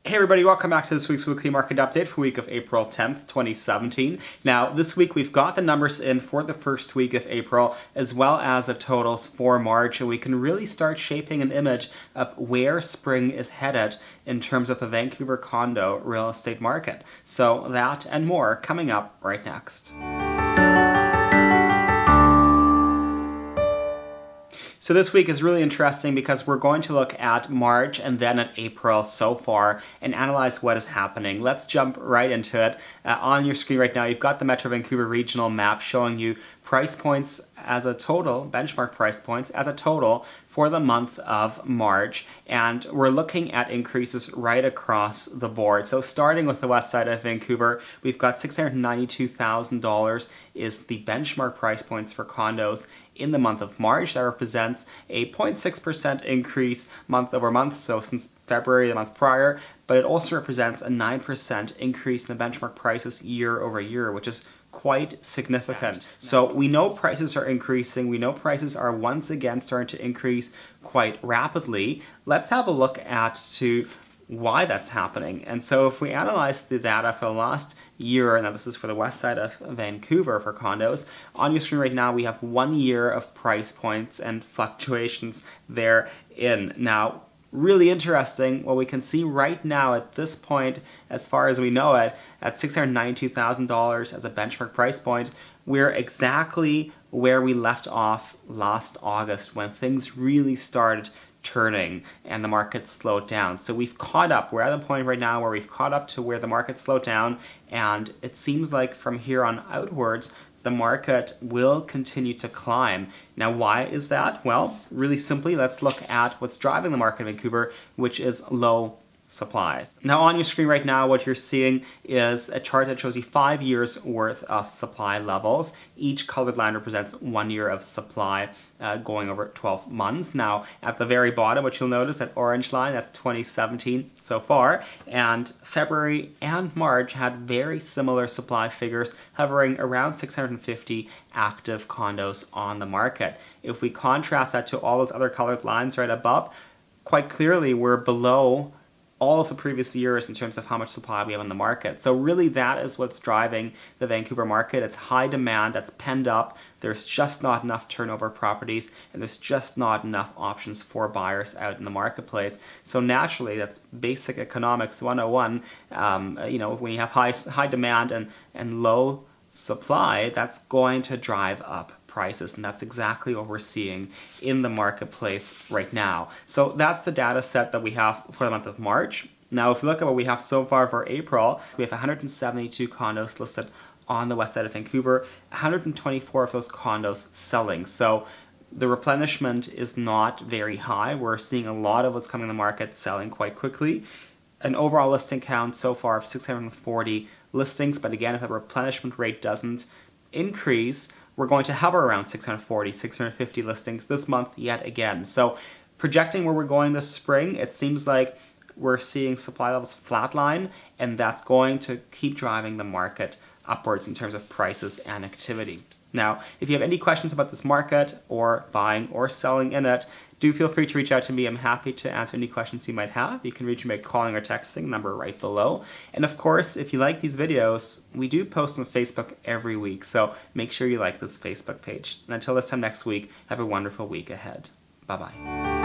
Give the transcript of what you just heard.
Hey everybody, welcome back to this week's weekly market update for week of April 10th, 2017. Now, this week we've got the numbers in for the first week of April, as well as the totals for March, and we can really start shaping an image of where spring is headed in terms of the Vancouver condo real estate market. So that and more coming up right next. So this week is really interesting because we're going to look at March and then at April so far and analyze what is happening. Let's jump right into it. On your screen right now, you've got the Metro Vancouver regional map showing you price points as a total, benchmark price points as a total for the month of March, and we're looking at increases right across the board. So starting with the west side of Vancouver, we've got $692,000 is the benchmark price points for condos in the month of March. That represents a 0.6% increase month over month, so since February, the month prior, but it also represents a 9% increase in the benchmark prices year over year, which is quite significant. So we know prices are increasing. We know prices are once again starting to increase quite rapidly. Let's have a look to why that's happening. And so if we analyze the data for the last year, and this is for the west side of Vancouver for condos, on your screen right now we have 1 year of price points and fluctuations therein. Now, really interesting, what we can see right now at this point, as far as we know it, at $692,000 as a benchmark price point, we're exactly where we left off last August when things really started turning and the market slowed down. So we've caught up. We're at the point right now where we've caught up to where the market slowed down, and it seems like from here on outwards, the market will continue to climb. Now, why is that? Well, really simply, let's look at what's driving the market in Vancouver, which is low supplies. Now, on your screen right now, what you're seeing is a chart that shows you 5 years worth of supply levels. Each colored line represents 1 year of supply going over 12 months. Now, at the very bottom, what you'll notice, that orange line, that's 2017 so far, and February and March had very similar supply figures, hovering around 650 active condos on the market. If we contrast that to all those other colored lines right above, quite clearly we're below all of the previous years in terms of how much supply we have on the market. So really that is what's driving the Vancouver market. It's high demand that's penned up. There's just not enough turnover properties, and there's just not enough options for buyers out in the marketplace. So naturally, that's basic economics 101. When you have high demand and low supply, that's going to drive up prices, and that's exactly what we're seeing in the marketplace right now. So that's the data set that we have for the month of March. Now, if we look at what we have so far for April, we have 172 condos listed on the west side of Vancouver, 124 of those condos selling. So the replenishment is not very high. We're seeing a lot of what's coming in the market selling quite quickly. An overall listing count so far of 640 listings, but again, if the replenishment rate doesn't increase, we're going to hover around 640, 650 listings this month yet again. So projecting where we're going this spring, it seems like we're seeing supply levels flatline, and that's going to keep driving the market upwards in terms of prices and activity. Now, if you have any questions about this market or buying or selling in it, do feel free to reach out to me. I'm happy to answer any questions you might have. You can reach me by calling or texting, number right below. And of course, if you like these videos, we do post on Facebook every week, so make sure you like this Facebook page. And until this time next week, have a wonderful week ahead. Bye-bye.